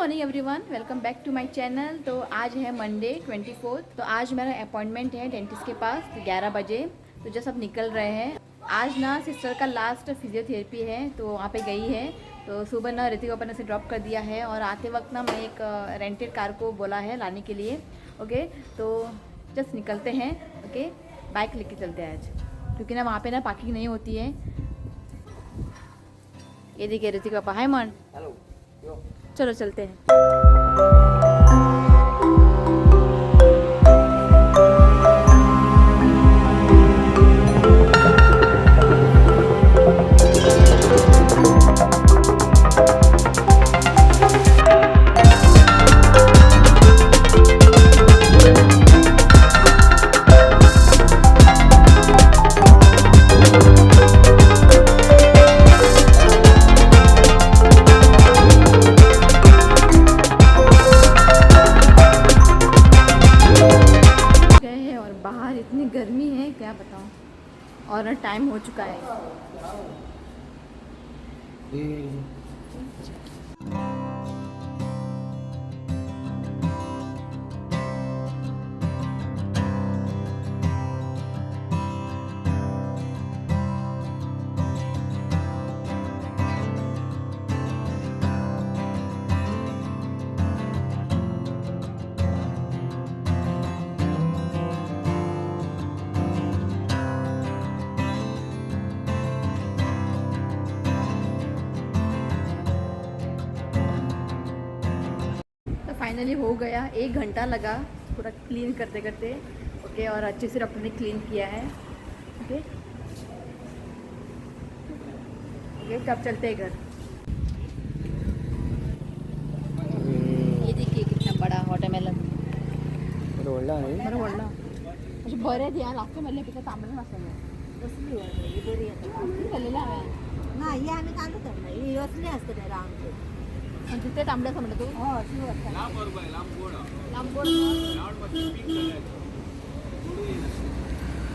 Morning everyone, welcome back to my channel. तो आज है मंडे 24। तो आज मेरा अपॉइंटमेंट है डेंटिस्ट के पास 11 बजे। तो जो सब निकल रहे हैं, आज ना सिस्टर का लास्ट फिजियोथेरेपी है तो वहाँ पे गई है। तो सुबह ना ऋतिक पापा ने से ड्रॉप कर दिया है और आते वक्त ना मैं एक रेंटेड कार को बोला है लाने के लिए। ओके, तो जस्ट निकलते हैं। ओके, बाइक लेके चलते हैं आज, क्योंकि ना वहाँ पे ना पार्किंग नहीं होती है। ये देखिए ऋतिक पापा, हाय मन। हेलो। चलो चलते हैं। बाहर इतनी गर्मी है क्या बताऊं, और टाइम हो चुका है। फाइनली हो गया, 1 घंटा लगा पूरा क्लीन करते करते। ओके, और अच्छे से डॉक्टर ने क्लीन किया है। ओके ओके, कब चलते हैं घर। ये देखिए कितना बड़ा वाटरमेलन। बरं असे बरे द्या लागतो मला पिका तांबडं नसतं कसली बरी झालेलं आहे नाही आम्ही काढतो तर नाही असले असते नाही रामचे म्हणजे ते तांबडं असं म्हणतो हो शिव लांबोड।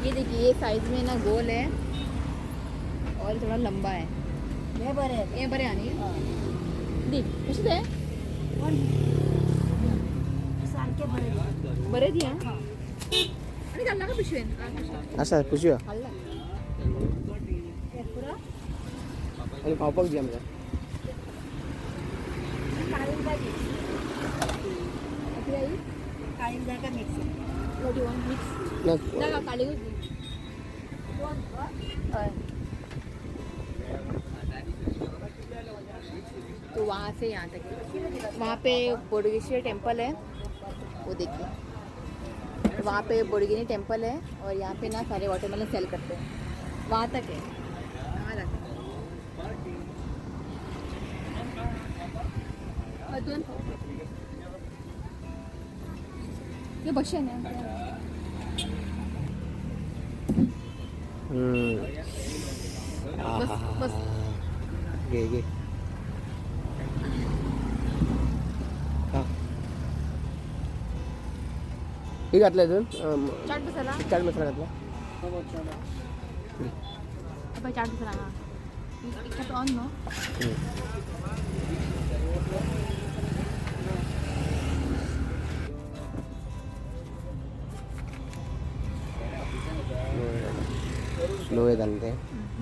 ये देखिए, ये साइज में ना गोल है और थोड़ा लंबा है। हे बरे आहेत. ये बरे आणि दीप कशी ते पण सारखे बरे आहेत. बरे दिया आणि घालला का पिशवेन असं पुसूया हल्ला हे पुरं आणि पावपाक द्या मला काळींदा घे. किती आई काळींदा का mix what you want mix ना काली होती। तो वहाँ से यहाँ तक है। वहाँ पे बोडगेश्वर टेम्पल है, वो देखिए। वहाँ पे बोडगिनी टेम्पल है और यहाँ पे ना सारे वाटरमेलन सेल करते हैं। वहाँ तक है, वहाँ तक। अजून ये बस है ना। बस बस घे घे हे घातलं अजून चाट मसाला चाट मसाला घातला apa चाट मसाला हाँ इतना तो ऑन नो स्लो आहे घालते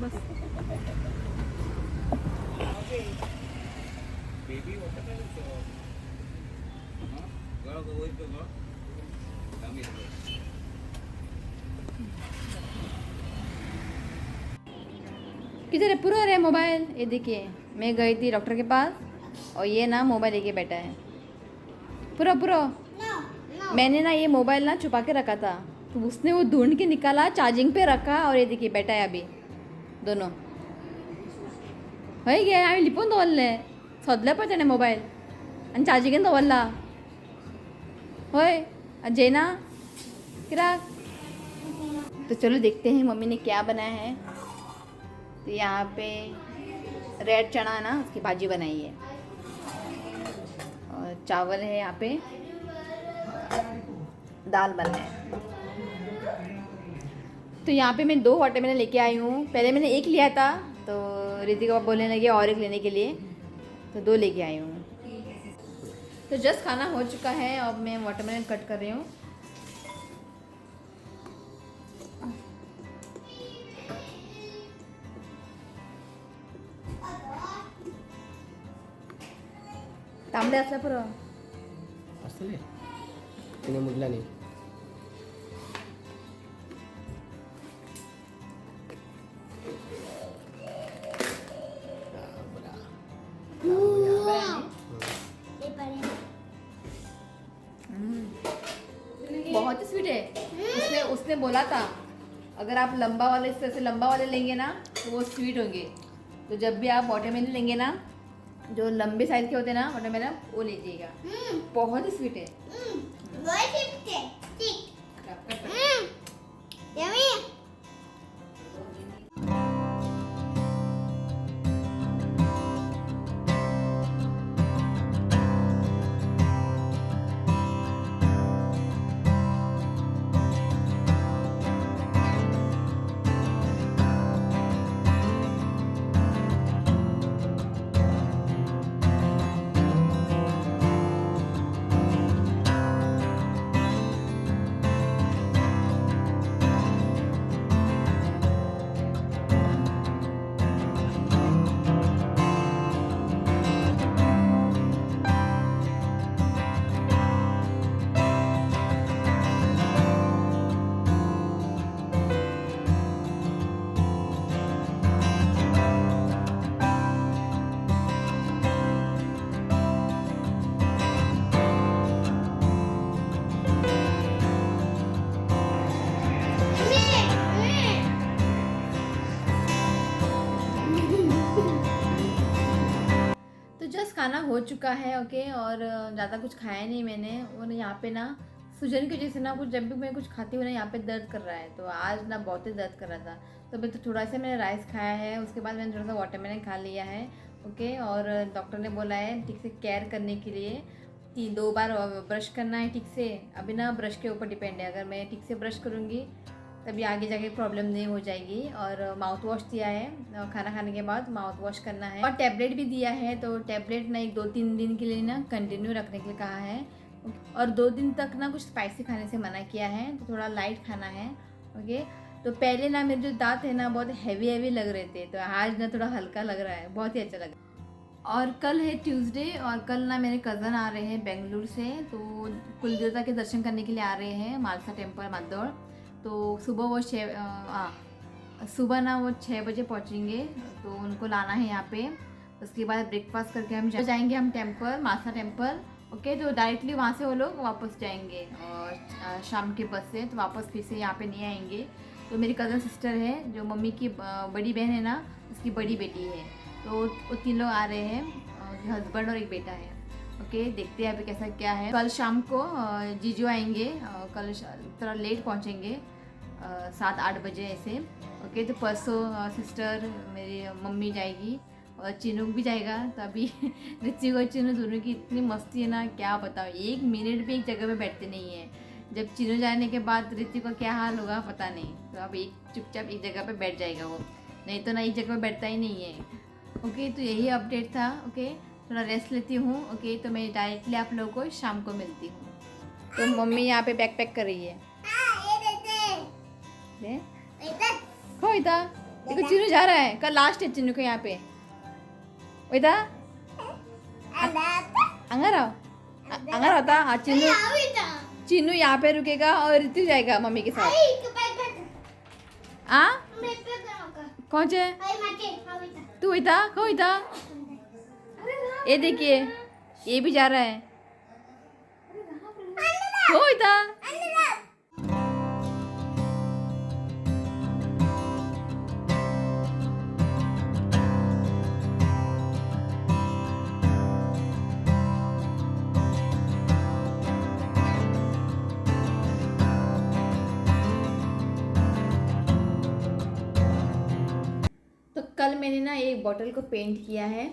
बस। किधर है पूरा रे मोबाइल। ये देखिए, मैं गई थी डॉक्टर के पास और ये ना मोबाइल लेके बैठा है। पूरा पूरा मैंने ना ये मोबाइल ना छुपा के रखा था, तो उसने वो ढूंढ के निकाला, चार्जिंग पे रखा और ये देखिए बैठा है अभी दोनों। होय गे आम्ही लिपून दवरले, सोदले पण त्याने मोबाईल आणि चार्जिंगेन दवरला। होय जेना किराक। तो चलो देखते हैं मम्मी ने क्या बनाया है। तो यहाँ पे रेड चना ना उसकी भाजी बनाई है और चावल है, यहाँ पे दाल बना है। तो यहाँ पे मैं 2 वाटरमेलन लेके आई हूँ। पहले मैंने एक लिया था तो ऋतिका बोलने लगे और एक लेने के लिए, तो 2 लेके आई हूँ। तो जस्ट खाना हो चुका है, अब मैं वाटरमेलन कट कर रही हूँ। तांबडे असला पुरं असले तिने मुडला नाही. बहुत ही स्वीट है। उसने बोला था अगर आप लंबा वाले, इस तरह से लंबा वाले लेंगे ना तो वो स्वीट होंगे। तो जब भी आप वाटरमेलन लेंगे ना, जो लंबे साइज के होते हैं ना वाटरमेलन, वो लीजिएगा। बहुत ही स्वीट है। खाना हो चुका है ओके। और ज़्यादा कुछ खाया नहीं मैंने। और यहाँ पे ना सूजन की वजह से ना कुछ, जब भी मैं कुछ खाती हूँ ना यहाँ पे दर्द कर रहा है। तो आज ना बहुत ही दर्द कर रहा था, तो मैं तो थोड़ा सा मैंने राइस खाया है, उसके बाद मैंने थोड़ा सा वाटरमेलन खा लिया है ओके। और डॉक्टर ने बोला है ठीक से केयर करने के लिए कि 2 बार ब्रश करना है ठीक से। अभी ना ब्रश के ऊपर डिपेंड है, अगर मैं ठीक से ब्रश करूँगी तभी आगे जाके प्रॉब्लम नहीं हो जाएगी। और माउथ वॉश दिया है, खाना खाने के बाद माउथ वॉश करना है। और टैबलेट भी दिया है, तो टैबलेट ना 1-2-3 दिन के लिए ना कंटिन्यू रखने के लिए कहा है। और 2 दिन तक ना कुछ स्पाइसी खाने से मना किया है, तो थोड़ा लाइट खाना है ओके। तो पहले ना मेरे जो दांत है ना बहुत हैवी लग रहे थे, तो आज ना थोड़ा हल्का लग रहा है, बहुत ही अच्छा लग रहा है। और कल है ट्यूसडे, और कल ना मेरे कज़न आ रहे हैं बेंगलुरु से, तो कुलदेवता के दर्शन करने के लिए आ रहे हैं मालसा टेम्पल मादौड़। तो सुबह वो सुबह ना वो 6 बजे पहुंचेंगे, तो उनको लाना है यहाँ पे। उसके बाद ब्रेकफास्ट करके हम जाएंगे हम टेम्पल, मालसा टेम्पल ओके। तो डायरेक्टली वहाँ से वो लोग वापस जाएंगे और शाम के बस से, तो वापस फिर से यहाँ पे नहीं आएंगे। तो मेरी कज़न सिस्टर है, जो मम्मी की बड़ी बहन है ना, उसकी बड़ी बेटी है, तो वो 3 लोग आ रहे हैं, हस्बैंड और एक बेटा है ओके। देखते हैं अभी कैसा क्या है। कल शाम को जीजू आएंगे, कल थोड़ा लेट पहुंचेंगे 7-8 बजे ऐसे ओके। तो परसों सिस्टर मेरी मम्मी जाएगी और चिनू भी जाएगा। तो अभी ऋतिक और चिनू दोनों की इतनी मस्ती है ना, क्या बताओ, 1 मिनट भी एक जगह पे बैठते नहीं है। जब चिनू जाने के बाद ऋतिक का क्या हाल होगा पता नहीं। तो अब चुपचाप एक जगह पे बैठ जाएगा वो, नहीं तो ना एक जगह पे बैठता ही नहीं है ओके। तो यही अपडेट था ओके। थोड़ा रेस्ट लेती हूँ ओके। तो मैं डायरेक्टली आप लोगों को शाम को मिलती हूँ। तो मम्मी यहाँ पे बैग पैक कर रही है। खो इता देखो, चिनू जा रहा है, कल लास्ट है चिनू का यहाँ पे। इता अंगार होता। हाँ चिनू यहाँ पे रुकेगा और ऋतु जाएगा मम्मी के साथ। हाँ कौन से तू इता खो इता, ये देखिए ये भी जा रहा है, खो इता। तो कल मैंने ना एक बॉटल को पेंट किया है,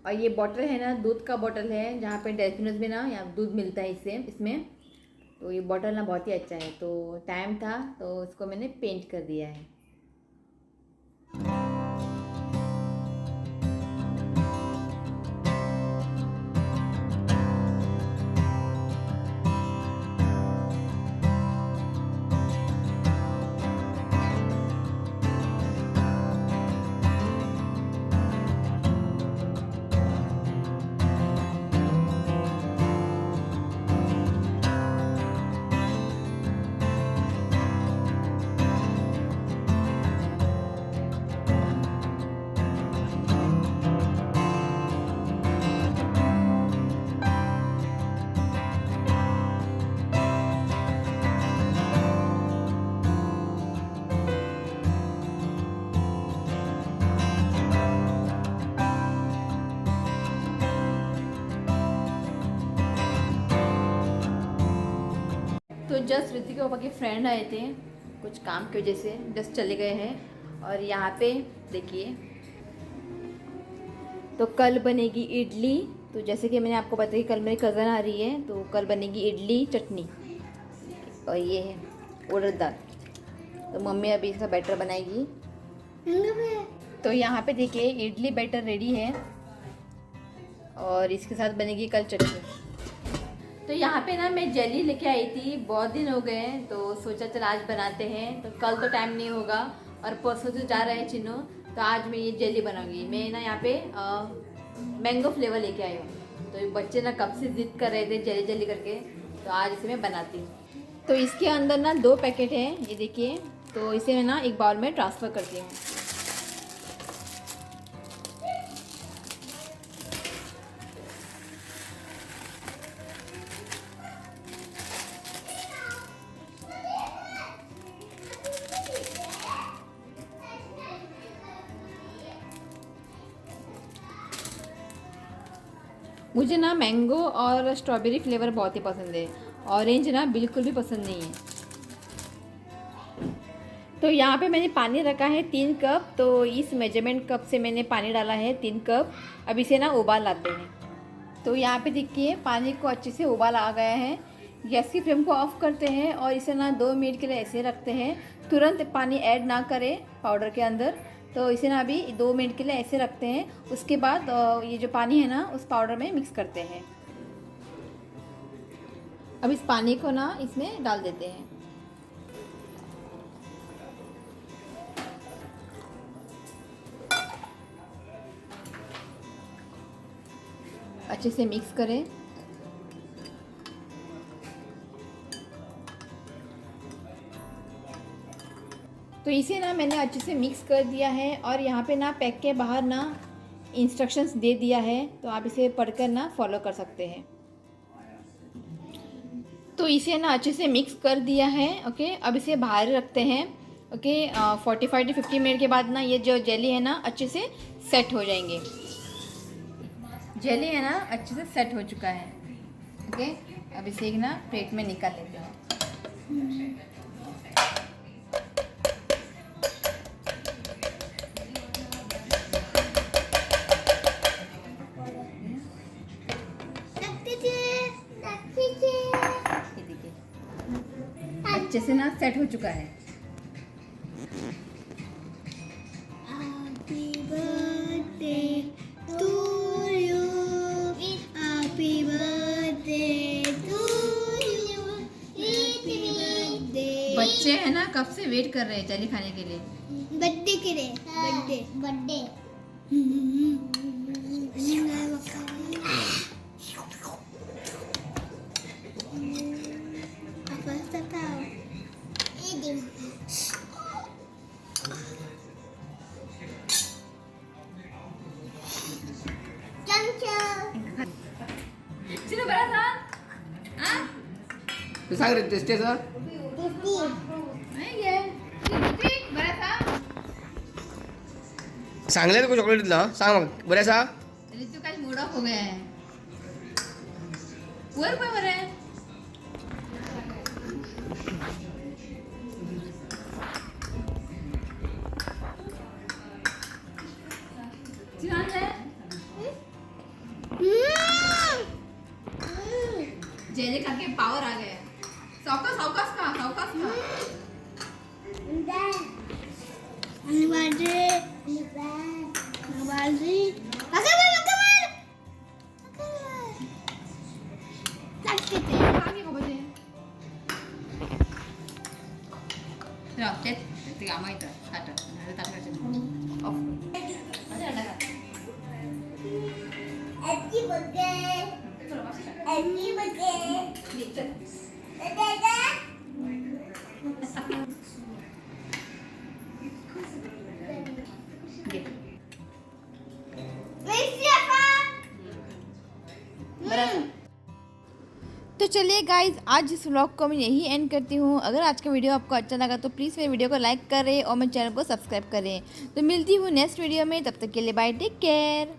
और ये बॉटल है ना दूध का बॉटल है, जहाँ पे डेल्फिनोज में ना यहाँ दूध मिलता है इसमें। तो ये बॉटल ना बहुत ही अच्छा है, तो टाइम था तो इसको मैंने पेंट कर दिया है। जस्ट ऋतिक के पापा के फ्रेंड आए थे, कुछ काम की वजह से जस्ट चले गए हैं। और यहाँ पे देखिए, तो कल बनेगी इडली। तो जैसे कि मैंने आपको बताया कि कल मेरी कज़न आ रही है, तो कल बनेगी इडली चटनी। और ये है उड़द दाल। तो मम्मी अभी इसका बैटर बनाएगी। तो यहाँ पे देखिए इडली बैटर रेडी है और इसके साथ बनेगी कल चटनी। तो यहाँ पे ना मैं जेली लेके आई थी, बहुत दिन हो गए हैं, तो सोचा चल आज बनाते हैं। तो कल तो टाइम नहीं होगा और परसों तो जा रहा है चिन्नू, तो आज मैं ये जेली बनाऊंगी। मैं ना यहाँ पे मैंगो फ्लेवर लेके आई हूँ। तो बच्चे ना कब से जिद कर रहे थे जेली जेली करके, तो आज इसे मैं बनाती हूँ। तो इसके अंदर ना 2 पैकेट है, ये देखिए। तो इसे मैं ना एक बाउल में ट्रांसफ़र करती हूँ। मुझे ना मैंगो और स्ट्रॉबेरी फ्लेवर बहुत ही पसंद है, ऑरेंज ना बिल्कुल भी पसंद नहीं है। तो यहाँ पे मैंने पानी रखा है 3 कप। तो इस मेजरमेंट कप से मैंने पानी डाला है 3 कप। अब इसे ना उबाल लाते हैं। तो यहाँ पे देखिए पानी को अच्छे से उबाल आ गया है। गैस की फ्लेम को ऑफ करते हैं और इसे ना 2 मिनट के लिए ऐसे रखते हैं। तुरंत पानी ऐड ना करें पाउडर के अंदर। तो इसे ना अभी 2 मिनट के लिए ऐसे रखते हैं। उसके बाद ये जो पानी है ना उस पाउडर में मिक्स करते हैं। अब इस पानी को ना इसमें डाल देते हैं। अच्छे से मिक्स करें। तो इसे ना मैंने अच्छे से मिक्स कर दिया है और यहाँ पे ना पैक के बाहर ना इंस्ट्रक्शंस दे दिया है, तो आप इसे पढ़कर ना फॉलो कर सकते हैं। तो इसे ना अच्छे से मिक्स कर दिया है। ओके, अब इसे बाहर रखते हैं। ओके, 45 to 50 मिनट के बाद ना ये जो जेली है ना अच्छे से सेट हो जाएंगे। जेली है ना अच्छे से सेट हो चुका है। ओके, अब इसे एक ना प्लेट में निकाल लेते हैं। अच्छे से ना सेट हो चुका है। Happy birthday to you. Happy birthday to you. Happy birthday. बच्चे है ना कब से वेट कर रहे हैं जेली खाने के लिए। बर्थडे के लिए बर्थडे चिन्नू बड़ा सा तू सांग रे टेस्टेचं नहीं है बड़ा सा सांगले तर चॉकलेट दिलं सांग मग बरं सा ऋतु का मूड ऑफ हो गया है। वर पर बरं है। चिराग है जेली खा के पावर आ गया। सावकाश सावकाश खा, सावकाश खा। आगे को बजे रा ते आमा इथं ताट नाही ताट करायचं ऑफ अरे अंडा खा Happy birthday. Happy birthday. Dada. तो चलिए गाइज आज इस व्लॉग को मैं यही एंड करती हूँ। अगर आज का वीडियो आपको अच्छा लगा तो प्लीज़ मेरे वीडियो को लाइक करें और मेरे चैनल को सब्सक्राइब करें। तो मिलती हूँ नेक्स्ट वीडियो में, तब तक के लिए बाय, टेक केयर।